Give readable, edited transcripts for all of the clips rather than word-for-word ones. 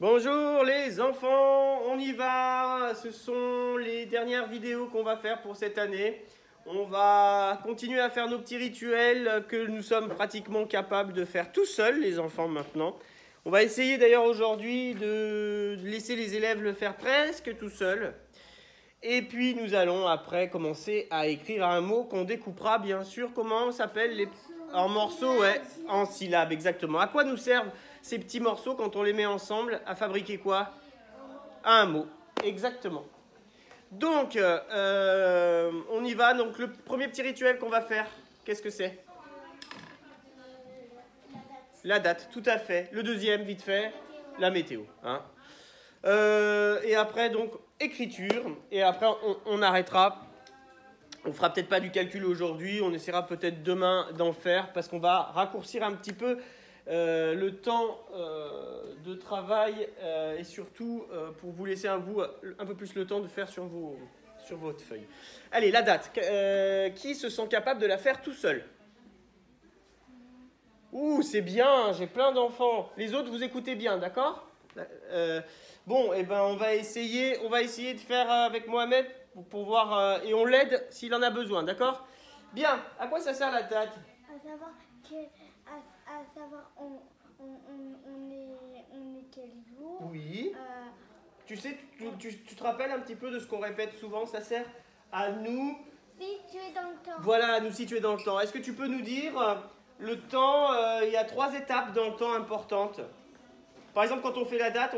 Bonjour les enfants, on y va. Ce sont les dernières vidéos qu'on va faire pour cette année. On va continuer à faire nos petits rituels que nous sommes pratiquement capables de faire tout seuls, les enfants, maintenant. On va essayer d'ailleurs aujourd'hui de laisser les élèves le faire presque tout seuls. Et puis nous allons après commencer à écrire un mot qu'on découpera bien sûr. Comment s'appelle les... En morceaux, ouais, en syllabes, exactement. À quoi nous servent ces petits morceaux quand on les met ensemble? À fabriquer quoi? Un mot, exactement. Donc, on y va. Donc, le premier petit rituel qu'on va faire, qu'est-ce que c'est? La date, tout à fait. Le deuxième, vite fait, la météo. Hein. Et après, donc, écriture. Et après, on arrêtera. On fera peut-être pas du calcul aujourd'hui, on essaiera peut-être demain d'en faire parce qu'on va raccourcir un petit peu le temps de travail et surtout pour vous laisser un peu plus le temps de faire sur votre feuille. Allez, la date. Qui se sent capable de la faire tout seul? Ouh, c'est bien, j'ai plein d'enfants. Les autres, vous écoutez bien, d'accord? Bon, et ben on va essayer de faire avec Mohamed pour voir et on l'aide s'il en a besoin, d'accord? Bien, à quoi ça sert la date? À savoir on est quel jour? Oui. Tu sais, tu te rappelles un petit peu de ce qu'on répète souvent? Ça sert à nous situer dans le temps. Voilà, à nous situer dans le temps. Est-ce que tu peux nous dire le temps? Il y a 3 étapes dans le temps importantes. Par exemple, quand on fait la date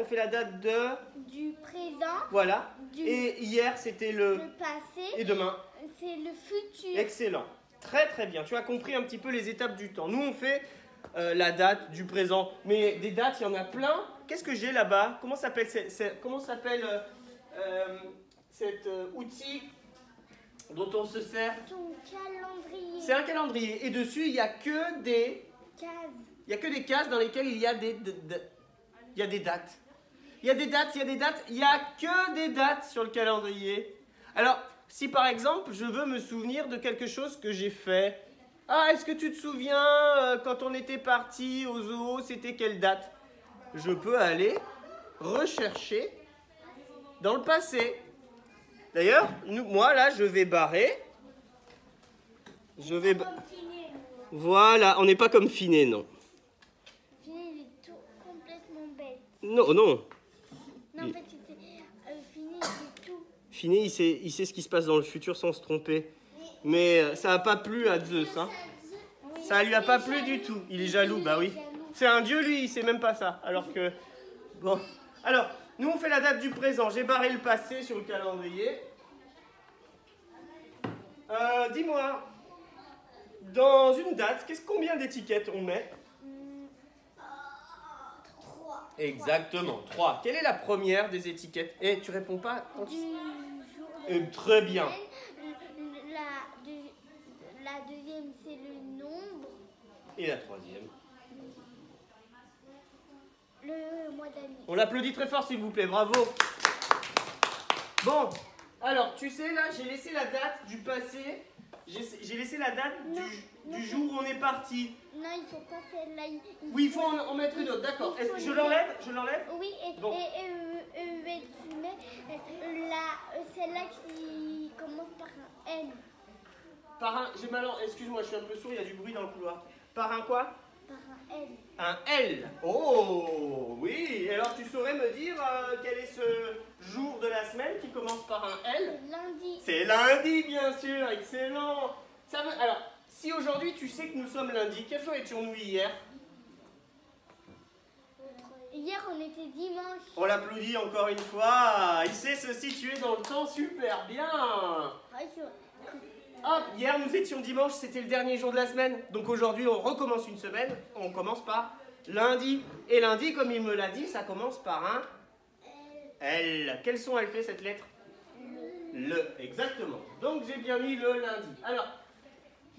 du présent. Voilà. Et hier, c'était le passé. Et demain, c'est le futur. Excellent. Très très bien. Tu as compris un petit peu les étapes du temps. Nous, on fait la date du présent. Mais des dates, il y en a plein. Qu'est-ce que j'ai là-bas? Comment s'appelle cet outil dont on se sert? Ton calendrier. C'est un calendrier. Et dessus, il n'y a que des cases. Il n'y a que des cases dans lesquelles il y a des dates. Il y a des dates, il n'y a que des dates sur le calendrier. Alors, si par exemple, je veux me souvenir de quelque chose que j'ai fait. Ah, est-ce que tu te souviens quand on était parti au zoo, c'était quelle date? Je peux aller rechercher dans le passé. D'ailleurs, moi là, je vais barrer. Voilà, on n'est pas comme Finet, non. Finet, il est complètement bête. Non, non. Non, en fait, Finet, il sait tout. Finet, il sait ce qui se passe dans le futur sans se tromper. Mais ça n'a pas plu à Zeus. Hein. Oui, ça lui a pas plu du tout. Il est jaloux, bah oui. C'est un dieu, lui, il sait même pas ça. Alors que... Bon. Alors, nous, on fait la date du présent. J'ai barré le passé sur le calendrier. Dis-moi, dans une date, combien d'étiquettes on met? 3. Exactement, 3. Quelle est la première des étiquettes? Eh, tu réponds pas? Du jour. Très bien. La deuxième, c'est le nombre. Et la troisième? Le mois d'année. On l'applaudit très fort, s'il vous plaît. Bravo. Bon, alors, tu sais, là, j'ai laissé la date du passé. J'ai laissé la date du jour où on est parti. Non, il ne faut pas celle-là. Oui, il faut en mettre une autre, d'accord. Je l'enlève? Oui, bon. et tu mets celle-là qui commence par un N. Par un... Excuse-moi, je suis un peu sourd, il y a du bruit dans le couloir. Par un quoi? Par un L. Un L. Oh, oui. Alors, tu saurais me dire quel est ce jour de la semaine qui commence par un L? Lundi. C'est lundi, bien sûr. Excellent. Alors, si aujourd'hui tu sais que nous sommes lundi, quel jour étions-nous hier? Hier, on était dimanche. On l'applaudit encore une fois. Il sait se situer dans le temps super bien. Hop, hier nous étions dimanche, c'était le dernier jour de la semaine. Donc aujourd'hui on recommence une semaine, on commence par lundi. Et lundi, comme il me l'a dit, ça commence par un L. Quel son elle fait cette lettre? Le, exactement. Donc j'ai bien mis le lundi. Alors,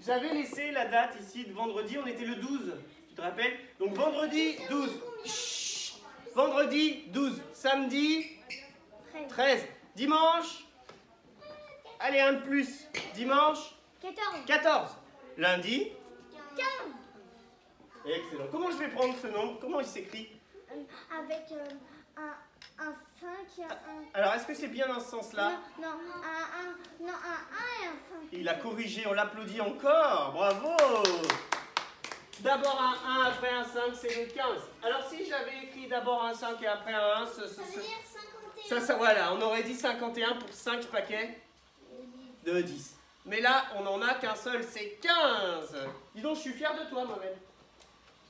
j'avais laissé la date ici de vendredi, on était le 12, tu te rappelles? Donc vendredi 12. Chut. Vendredi 12. Samedi 13. Dimanche, allez, un de plus. Dimanche 14. Lundi 15. Excellent. Comment je vais prendre ce nombre? Comment il s'écrit? Avec un 5 et un 1. Alors, est-ce que c'est bien dans ce sens-là? Non, un 1 et un 5. Il a corrigé, on l'applaudit encore. Bravo! D'abord un 1, après un 5, c'est le 15. Alors, si j'avais écrit d'abord un 5 et après un 1, Ça veut dire 51. ça, voilà, on aurait dit 51 pour 5 paquets de 10. Mais là, on n'en a qu'un seul, c'est 15. Dis donc, je suis fier de toi, Mohamed.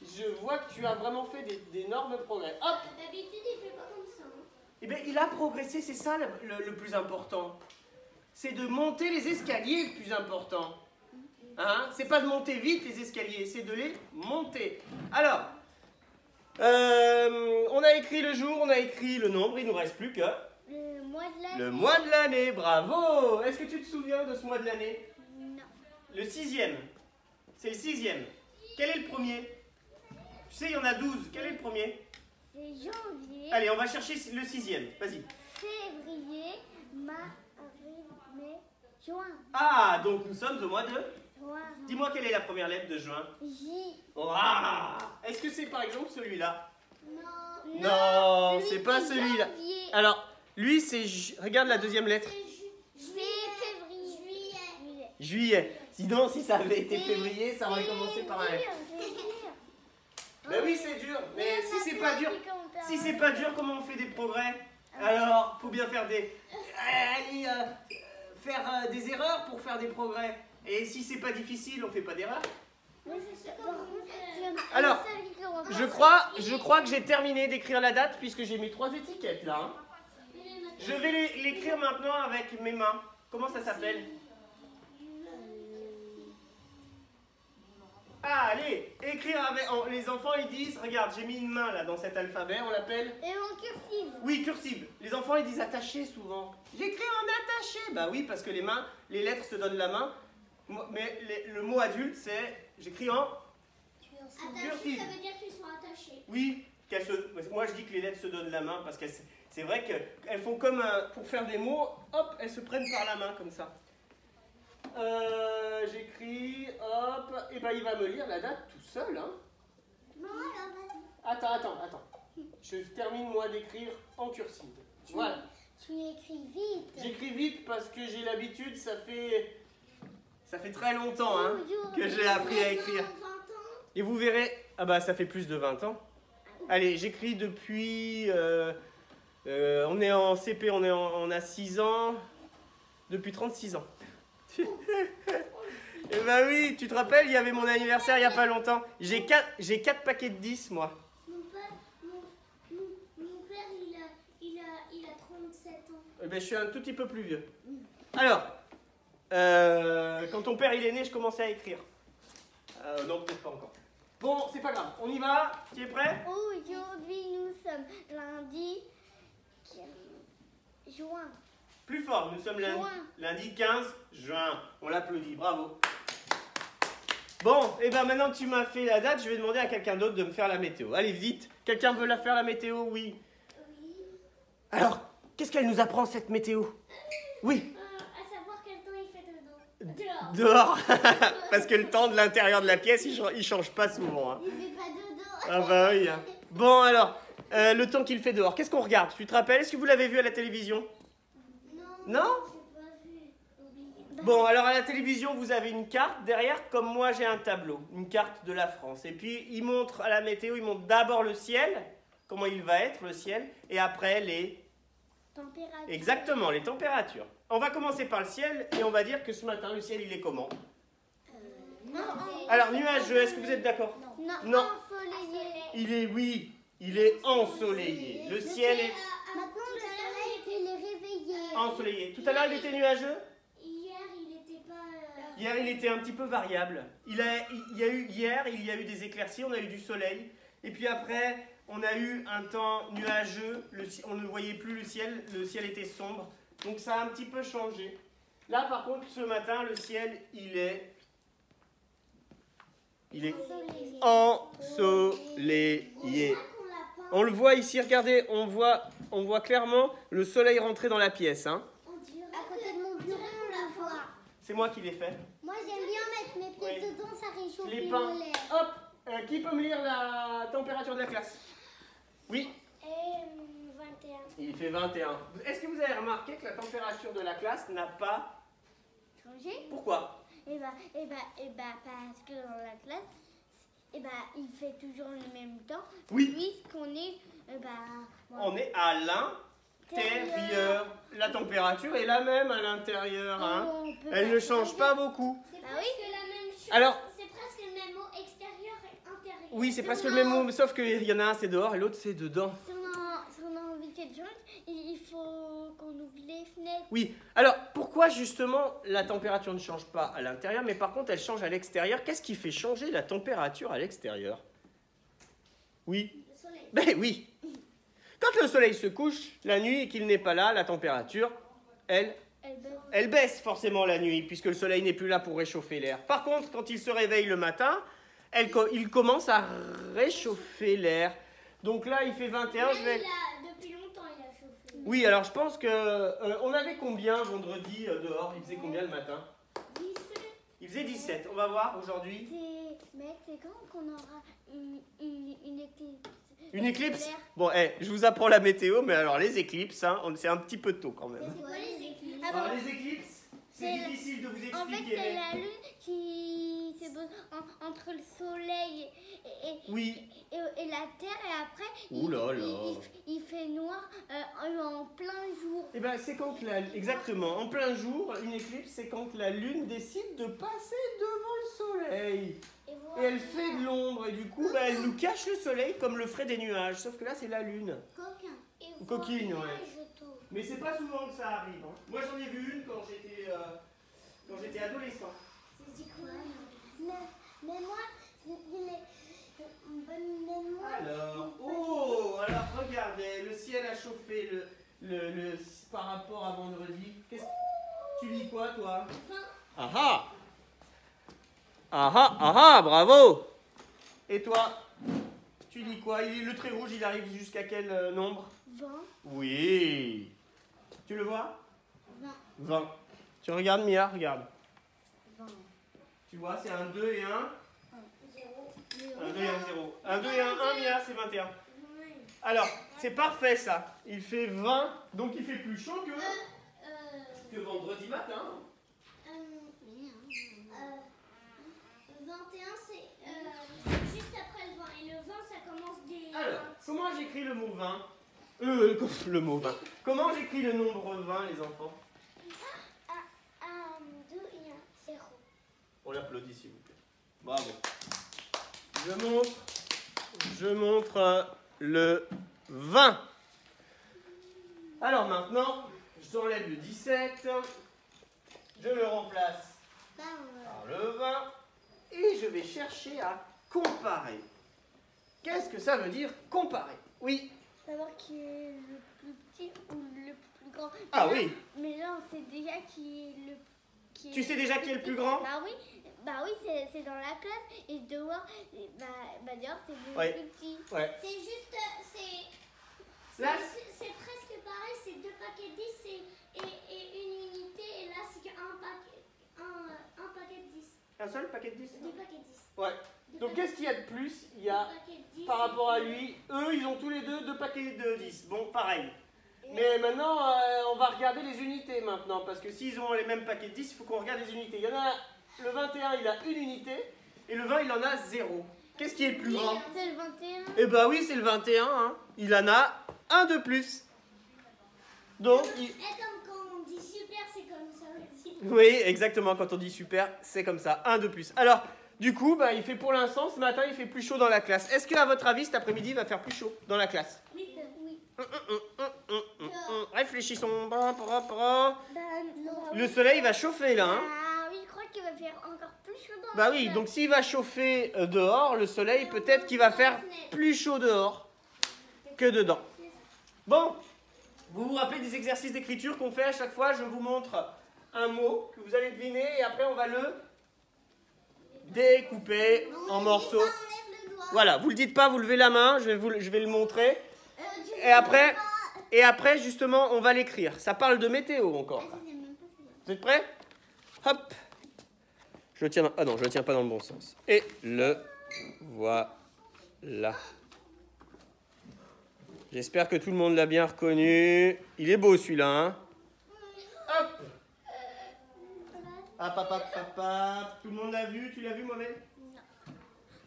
Je vois que tu as vraiment fait d'énormes progrès. Hop! D'habitude, il fait pas comme ça. Eh bien, il a progressé, c'est ça le plus important. C'est de monter les escaliers le plus important. Hein? C'est pas de monter vite les escaliers, c'est de les monter. Alors, on a écrit le jour, on a écrit le nombre, il ne nous reste plus que... Le mois de l'année. Le mois de l'année, bravo! Est-ce que tu te souviens de ce mois de l'année? Non. Le 6e. C'est le 6e. Quel est le premier? Tu sais, il y en a 12. Quel est le premier? C'est janvier. Allez, on va chercher le 6e. Vas-y. Février, mars, avril, mai, juin. Ah, donc nous sommes au mois de... Juin. Dis-moi quelle est la première lettre de juin. J. Ouah! Est-ce que c'est par exemple celui-là? Non. Non, lui, c'est pas celui-là. janvier. Alors, lui, c'est... Regarde la deuxième lettre. Février. Juillet. Juillet. Sinon, si ça avait été février, ça aurait commencé par un F. Ben oui, c'est dur. Mais si c'est pas dur, si c'est pas dur, comment on fait des progrès? Alors, faut bien faire des... Allez, faire des erreurs pour faire des progrès. Et si c'est pas difficile, on fait pas d'erreurs. Alors, je crois que j'ai terminé d'écrire la date puisque j'ai mis 3 étiquettes là. Hein. Je vais l'écrire maintenant avec mes mains. Comment ça s'appelle? Ah, allez, écrire avec... les enfants, ils disent... Regarde, j'ai mis une main là dans cet alphabet, on l'appelle... Et en cursive. Oui, cursive. Les enfants, ils disent attaché souvent. J'écris en attaché. Bah oui, parce que les mains, les lettres se donnent la main. Mais le mot adulte, c'est... J'écris en... Attaché, ça veut dire qu'ils sont attachés. Oui, moi je dis que les lettres se donnent la main parce que c'est vrai qu'elles font comme pour faire des mots, hop, elles se prennent par la main comme ça. J'écris, hop, et ben il va me lire la date tout seul. Hein. Non, alors vas-y. Attends. Je termine moi d'écrire en cursive. Voilà. Tu écris vite. J'écris vite parce que j'ai l'habitude, ça fait très longtemps hein, que j'ai appris à écrire. Et vous verrez, ah bah ça fait plus de 20 ans. Allez, j'écris depuis, on est en CP, on a 6 ans, depuis 36 ans. Et bah oui, tu te rappelles, il y avait mon anniversaire il n'y a pas longtemps. J'ai 4 paquets de 10 moi. Mon père il a 37 ans. Eh ben, je suis un tout petit peu plus vieux. Alors, quand ton père il est né, je commençais à écrire. Non, peut-être pas encore. Bon, c'est pas grave, on y va. Tu es prêt? Aujourd'hui, nous sommes lundi juin. Plus fort, nous sommes lundi 15 juin. On l'applaudit, bravo. Bon, et ben maintenant que tu m'as fait la date, je vais demander à quelqu'un d'autre de me faire la météo. Allez, vite. Quelqu'un veut la faire la météo? Oui. Alors, qu'est-ce qu'elle nous apprend cette météo? Oui. À savoir quel temps il fait dedans. Dehors. Parce que le temps de l'intérieur de la pièce, il change pas souvent. Hein. Il fait pas dodo. Ah bah oui. Hein. Bon alors, le temps qu'il fait dehors, qu'est-ce qu'on regarde? Tu te rappelles? Est-ce que vous l'avez vu à la télévision? Non? J'ai pas vu. Bon, alors à la télévision, vous avez une carte. Derrière, comme moi, j'ai un tableau, une carte de la France. Et puis, il montre à la météo, il montre d'abord le ciel, comment il va être, le ciel, et après les... Température. Exactement, les températures. On va commencer par le ciel, et on va dire que ce matin, le ciel, il est comment? Non. Alors, nuageux, est-ce que vous êtes d'accord? Non. Ensoleillé. Oui, il est ensoleillé. Le ciel est Maintenant, le soleil, il est réveillé. ensoleillé. Tout à l'heure, il était nuageux? Hier, il était pas... Hier, il était un petit peu variable. Hier, il y a eu des éclaircies, on a eu du soleil. Et puis après, on a eu un temps nuageux. On ne voyait plus le ciel était sombre. Donc ça a un petit peu changé. Là, par contre, ce matin, le ciel, il est ensoleillé. On le voit ici, regardez, on voit clairement le soleil rentrer dans la pièce. Hein. À côté de mon bureau, on la voit. C'est moi qui l'ai fait. Moi, j'aime bien mettre mes pieds dedans, ça réchauffe Les pins. Hop, qui peut me lire la température de la classe? Oui. Et Il fait 21. Est-ce que vous avez remarqué que la température de la classe n'a pas changé? Pourquoi? Parce que dans la classe, il fait toujours le même temps. Oui. Puisqu'on est, On est à l'intérieur. La température est la même à l'intérieur. Hein. Elle ne change pas beaucoup. C'est presque la même chose. Alors, c'est presque le même mot extérieur et intérieur. oui, c'est presque le même mot, sauf qu'il y en a un c'est dehors et l'autre c'est dedans. Si on a envie de quelque chose, il faut qu'on ouvre les fenêtres. Oui, alors pourquoi justement la température ne change pas à l'intérieur, mais par contre elle change à l'extérieur? Qu'est-ce qui fait changer la température à l'extérieur? Oui. Le soleil. Ben oui. Quand le soleil se couche la nuit et qu'il n'est pas là, la température, elle baisse forcément la nuit, puisque le soleil n'est plus là pour réchauffer l'air. Par contre, quand il se réveille le matin, il commence à réchauffer l'air. Donc là, il fait 21. Depuis longtemps, il a chauffé. Oui, alors je pense que... on avait combien vendredi dehors? Il faisait combien le matin? 17. Il faisait 17. On va voir aujourd'hui. Mais c'est quand qu'on aura une éclipse? Une éclipse? Solaire. Bon, je vous apprends la météo, mais alors les éclipses, hein, c'est un petit peu tôt quand même. C'est quoi les éclipses? Alors, les éclipses, c'est difficile de vous expliquer. En fait, c'est la lune qui se pose entre le soleil Oui. et la terre, et après, Ouh là là. il fait noir en plein jour. Eh ben, c'est quand exactement, en plein jour, une éclipse, c'est quand la lune décide de passer devant le soleil. Et elle fait de l'ombre, et du coup, elle nous cache le soleil comme le ferait des nuages. Sauf que là, c'est la lune. Coquin. Ou coquine, ouais. Mais c'est pas souvent que ça arrive. Hein. Moi, j'en ai vu une quand j'étais adolescent. C'est quoi? Mais moi, Alors regardez, le ciel a chauffé par rapport à vendredi. Tu lis quoi, toi? Ah ah! Ah ah, ah ah, bravo! Et toi, tu lis quoi? Le trait rouge, il arrive jusqu'à quel nombre? 20. Oui! Tu le vois? 20. 20. Tu regardes, Mia? Regarde. 20. Tu vois, c'est un 2 et un 0. Un 2 et un 0. Un 2 et un 1, Mia, c'est 21. Alors, c'est parfait ça. Il fait 20, donc il fait plus chaud que vendredi matin. 21, c'est juste après le 20. Et le 20, ça commence dès... Alors, comment j'écris le mot 20? Le mot 20. Comment j'écris le nombre 20, les enfants? 1, 2 et 1, 0. On l'applaudit, s'il vous plaît. Bravo. Je montre le 20. Alors maintenant, j'enlève le 17. Je le remplace par le 20. Et je vais chercher à comparer. Qu'est-ce que ça veut dire comparer? Oui. Savoir qui est le plus petit ou le plus grand. Ah oui. Mais là, on sait déjà qui est le... Tu sais déjà qui est le plus grand? Bah oui, c'est dans la classe. Et dehors, dehors, c'est le Ouais. plus petit. Ouais. C'est juste... Là, c'est presque pareil, c'est 2 paquets de 10 et une unité. Et là, c'est un paquet de 10. un seul paquet de 10? 2 paquets de 10. Ouais. Donc qu'est-ce qu'il y a de plus? Il y a, par rapport à lui, eux, ils ont tous les deux paquets de 10. Bon, pareil. Mais maintenant, on va regarder les unités maintenant. Parce que s'ils ont les mêmes paquets de 10, il faut qu'on regarde les unités. Il y en a, le 21, il a une unité. Et le 20, il en a 0. Qu'est-ce qui est le plus grand? C'est le 21. Eh ben oui, c'est le 21. Hein. Il en a un de plus. Donc, Et comme quand on dit super, c'est comme ça aussi. oui, exactement. Quand on dit super, c'est comme ça. Un de plus. Alors, du coup, il fait pour l'instant, ce matin, il fait plus chaud dans la classe. Est-ce qu'à votre avis, cet après-midi, il va faire plus chaud dans la classe? Oui. Réfléchissons. Non. Le soleil va chauffer là. Hein. Ah oui, je crois qu'il va faire encore plus chaud dans Bah oui, donc s'il va chauffer dehors, le soleil, peut-être qu'il va faire plus chaud dehors que dedans. Bon, vous vous rappelez des exercices d'écriture qu'on fait à chaque fois? Je vous montre un mot que vous allez deviner et après on va le découper en morceaux. Voilà, vous le dites pas, vous levez la main, je vais le montrer. Et après, justement, on va l'écrire. Ça parle de météo encore. Vous êtes prêts? Hop. Je le tiens. Ah non, je le tiens pas dans le bon sens. Et le voilà. J'espère que tout le monde l'a bien reconnu. Il est beau celui-là, hein? Hop! Hop, hop, hop, hop, hop. Tout le monde l'a vu? Tu l'as vu, Mohamed? Non.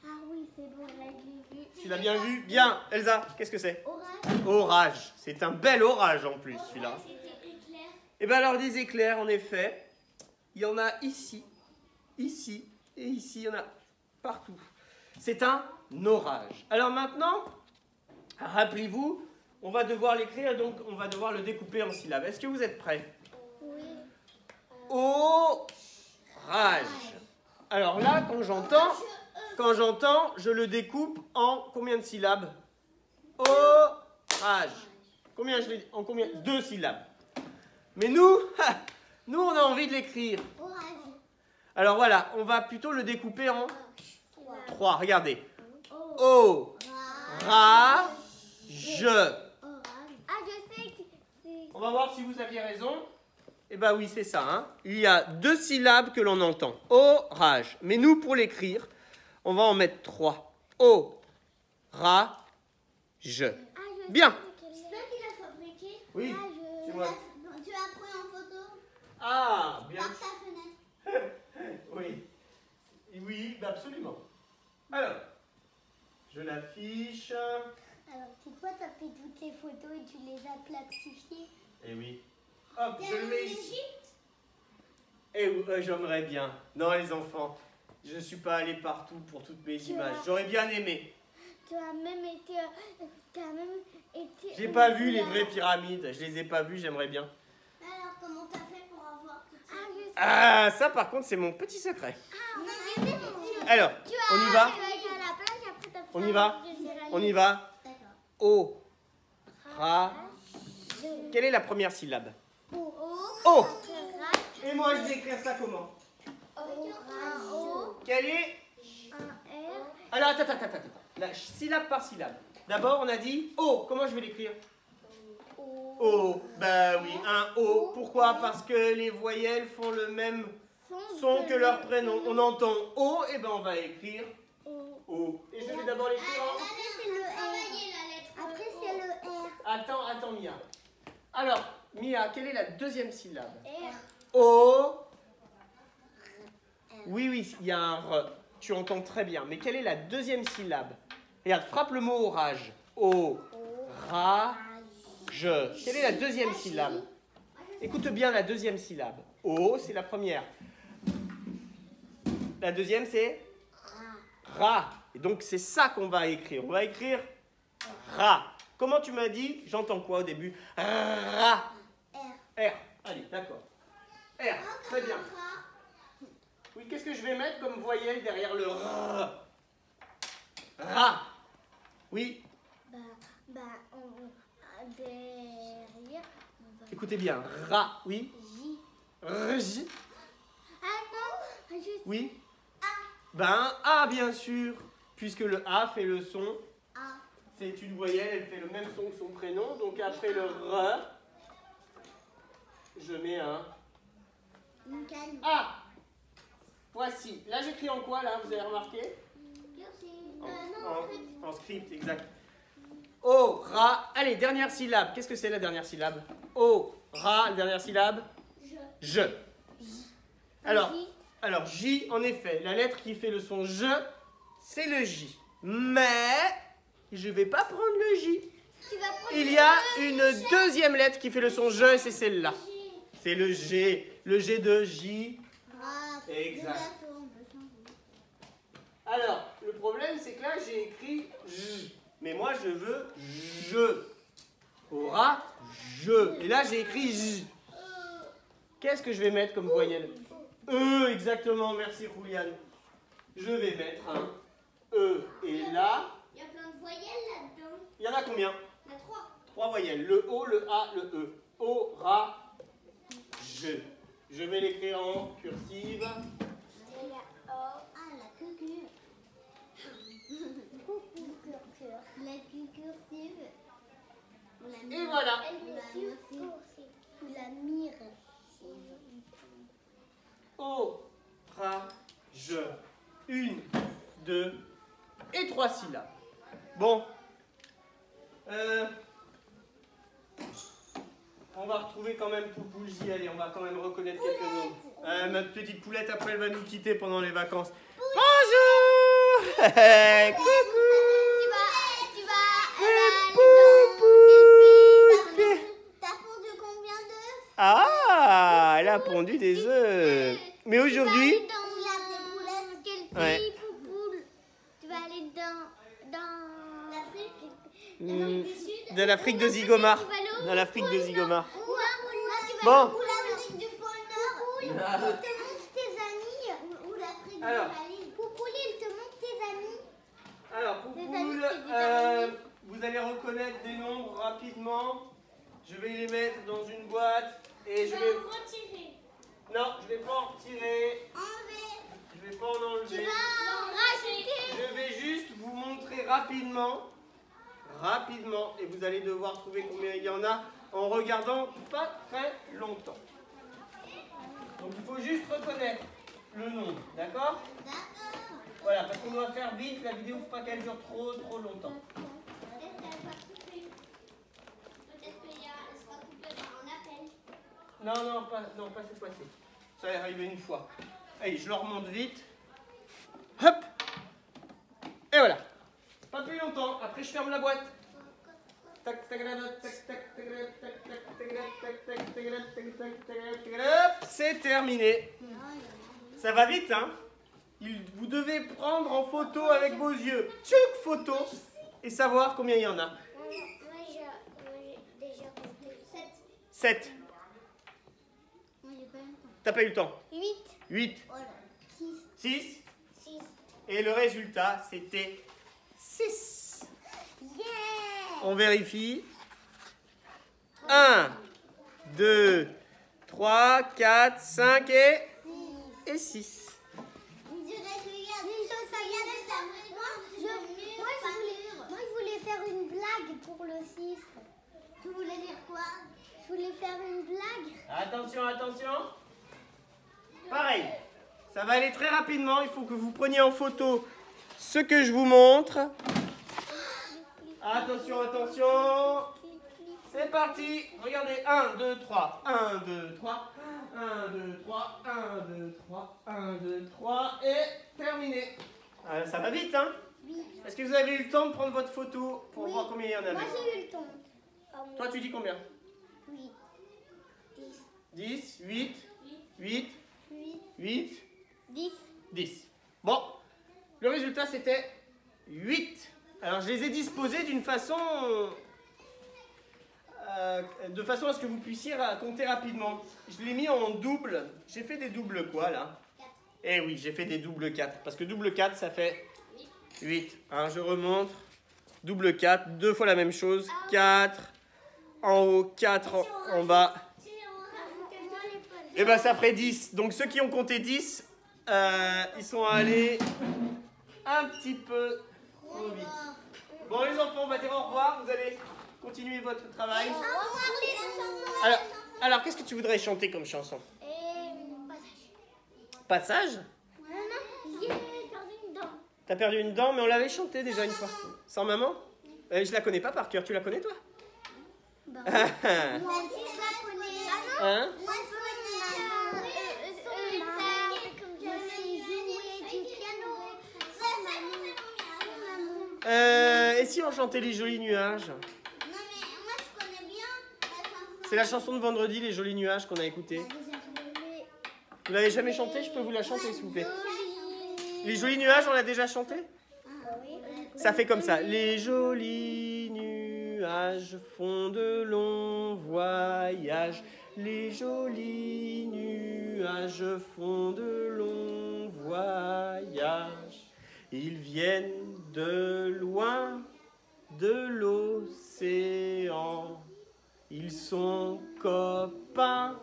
Ah oui, c'est bon, là, je l'ai vu. Tu l'as bien vu? Bien. Elsa, qu'est-ce que c'est? Orage. Orage. C'est un bel orage en plus, celui-là. C'était éclair. Et bien alors, des éclairs, en effet, il y en a ici, ici et ici. Il y en a partout. C'est un orage. Alors maintenant, rappelez-vous, on va devoir l'écrire, donc on va devoir le découper en syllabes. Est-ce que vous êtes prêts? Oui. Orage. Alors là, quand j'entends, je le découpe en combien de syllabes? Orage. Combien je l'ai dit? En combien? 2 syllabes. Mais nous, nous on a envie de l'écrire. Orage. Alors voilà, on va plutôt le découper en 3. Regardez. Orage. Orage. Ah, je sais que c'est... On va voir si vous aviez raison. Eh bien oui, c'est ça. Hein. Il y a 2 syllabes que l'on entend. Orage. Mais nous, pour l'écrire, on va en mettre 3. Orage. Bien. C'est toi qui l'as fabriqué? Oui, Ah, c'est moi. Tu l'as pris en photo Ah, bien. par ta fenêtre. Oui. Oui, absolument. Alors, je l'affiche. Alors, c'est toi, t'as fait toutes les photos et tu les as plastifiées. Eh oui. Hop, je le T'es mets en ici. Égypte? Eh, j'aimerais bien. Non, les enfants, je ne suis pas allé partout pour toutes mes images. J'aurais bien aimé. Tu as même été... J'ai pas vu les vraies pyramides. Je les ai pas vues, j'aimerais bien. Alors, comment t'as fait pour avoir toutes ces... Ah, ça par contre, c'est mon petit secret. Ah, Alors, on y va? On y va? On y va? D'accord. Orage. Quelle est la première syllabe? O. O. Et moi, je vais écrire ça comment? Un O. Quelle est? Un R. Alors, attends. La syllabe par syllabe. D'abord, on a dit O. Comment je vais l'écrire? O. Ben oui, un O. Pourquoi? Parce que les voyelles font le même son que leur prénom. On entend O, et ben on va écrire O. Et je vais d'abord l'écrire en... Après, c'est le R. Après, c'est le R. Attends, Mia. Alors, Mia, quelle est la deuxième syllabe? R. O. Oui, il y a un R. Tu entends très bien. Mais quelle est la deuxième syllabe? Regarde, frappe le mot orage. O. Ra. Je. Quelle est la deuxième syllabe? Écoute bien la deuxième syllabe. O, c'est la première. La deuxième, c'est Ra. Et donc, c'est ça qu'on va écrire. On va écrire Ra. Comment tu m'as dit? J'entends quoi au début? Ra. R. Allez, d'accord. R. Très bien. Oui, qu'est-ce que je vais mettre comme voyelle derrière le R? Ra. Oui. Derrière, on va... Écoutez bien. Ra. Oui. J. J. Ah non, juste Oui. Ben, A, bien sûr. Puisque le A fait le son. A. C'est une voyelle, elle fait le même son que son prénom. Donc après le R, je mets un Nickel. A. Voici. Là, j'écris en quoi, là? Vous avez remarqué? En script, exact. O, Ra. Allez, dernière syllabe. Qu'est-ce que c'est la dernière syllabe? O, Ra, la dernière syllabe? Je. Alors, J, en effet, la lettre qui fait le son je, c'est le J. Mais, je ne vais pas prendre le J. Il y a une deuxième lettre qui fait le son je, et c'est celle-là. C'est le G. Le G de J. Exact. Alors, le problème, c'est que là, j'ai écrit J. Mais moi, je veux je. Aura, je. Et là, j'ai écrit J. Qu'est-ce que je vais mettre comme voyelle? E, exactement. Merci, Julian. Je vais mettre un E. Et là... Il y a plein de voyelles là-dedans. Il y en a combien? Il y en a 3. 3 voyelles. Le O, le A, le E. Aura, je. Je vais l'écrire en cursive. Il y a O. Ah, la cursive. La cursive. Et voilà. Ou la mire. Aura, je. 1, 2 et 3 syllabes. Bon. retrouver quand même Poupoule. J'y allais, on va quand même reconnaître quelques noms. Ma petite poulette, après, elle va nous quitter pendant les vacances. Bonjour. Coucou. Tu vas T'as pondu combien d'œufs? Ah, elle a pondu des œufs. Mais aujourd'hui... Ouais. Tu vas aller dans l'Afrique. De l'Afrique de Zygomar. Dans l'Afrique de Zygomar. Bon. Bon. Ou l'Afrique du pôle Nord. Il te montre tes amis. Ou l'Afrique de la Lille. Poupoule, il te montre tes amis. Alors, Poupoule, vous allez reconnaître des nombres rapidement. Je vais les mettre dans une boîte et je vais... retirer. Non, je vais pas en retirer. Enlever. Je vais pas en enlever. Tu vas en rajouter. Je vais juste vous montrer rapidement, et vous allez devoir trouver combien il y en a en regardant pas très longtemps. Donc il faut juste reconnaître le nombre, d'accord? D'accord. Voilà, parce qu'on doit faire vite, la vidéo, il ne faut pas qu'elle dure trop longtemps. Peut-être qu'elle va couper. Peut-être qu'elle sera coupée par un appel. Non, pas cette fois-ci. Ça est arrivé une fois. Allez, je le remonte vite. Hop! Et voilà. Pas plus longtemps. Après, je ferme la boîte. C'est terminé. Ça va vite, hein? Vous devez prendre en photo avec vos yeux. Tchouk, photo. Et savoir combien il y en a. Moi, j'ai déjà compté 7. 7. Moi, j'ai pas eu le temps. T'as pas eu le temps. 8. 8. Voilà. 6. 6. 6. Et le résultat, c'était 6. Yeah! On vérifie. 1, 2, 3, 4, 5 et 6. Moi, je voulais faire une blague pour le 6. Tu voulais dire quoi? Je voulais faire une blague. Attention. Pareil, ça va aller très rapidement. Il faut que vous preniez en photo ce que je vous montre. Attention. C'est parti. Regardez. 1, 2, 3. 1, 2, 3. 1, 2, 3. 1, 2, 3. 1, 2, 3. Et terminé. Ça va vite, hein? Oui. Est-ce que vous avez eu le temps de prendre votre photo pour voir combien il y en avait? Moi, j'ai eu le temps. Toi, tu dis combien? 8. 10, 8, 8, 8, 10. 10. Bon, le résultat c'était 8. Alors je les ai disposés d'une façon... de façon à ce que vous puissiez compter rapidement. Je l'ai mis en double. J'ai fait des doubles quoi là? 4. Eh oui, j'ai fait des doubles 4. Parce que double 4 ça fait 8. Hein, je remonte. Double 4, deux fois la même chose. 4 en haut, 4 en bas. Et ben ça ferait 10. Donc ceux qui ont compté 10, ils sont allés un petit peu trop vite. Bon les enfants, on va dire au revoir. Vous allez continuer votre travail. Alors qu'est-ce que tu voudrais chanter comme chanson? Passage? Non, j'ai perdu une dent. T'as perdu une dent, mais on l'avait chanté déjà une fois. Sans maman? Je la connais pas par cœur. Tu la connais toi? Moi aussi, je la connais. Hein? Moi, je Et si on chantait les jolis nuages? Non, mais moi, je connais bien la chanson. C'est la chanson de vendredi, les jolis nuages qu'on a écouté. Vous l'avez jamais chanté? Je peux vous la chanter s'il vous plaît. Les jolis nuages, on l'a déjà chanté? Ça fait comme ça. Les jolis nuages font de longs voyages. Les jolis nuages font de longs voyages. Ils viennent de loin, de l'océan. Ils sont copains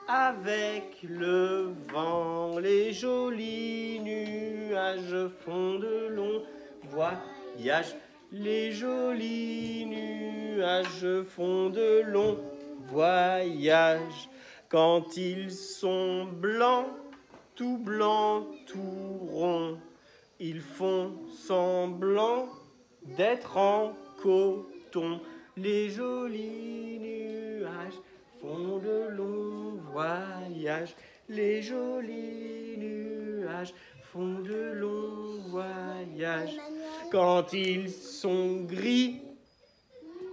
avec le vent. Les jolis nuages font de longs voyages. Les jolis nuages font de longs voyages. Quand ils sont blancs, tout ronds, ils font semblant d'être en coton. Les jolis nuages font de longs voyages. Les jolis nuages font de longs voyages. Quand ils sont gris,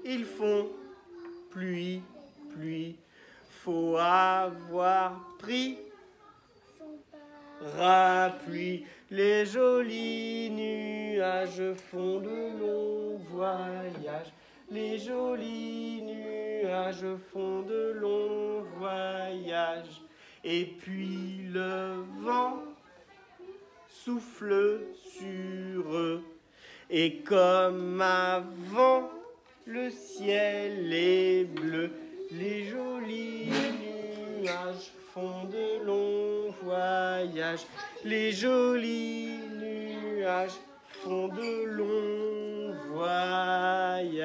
ils font pluie, pluie. Faut avoir pris parapluie. Les jolis nuages font de longs voyages. Les jolis nuages font de longs voyages. Et puis le vent souffle sur eux. Et comme avant, le ciel est bleu. Les jolis nuages font de longs voyages. Les jolis nuages font de longs voyages.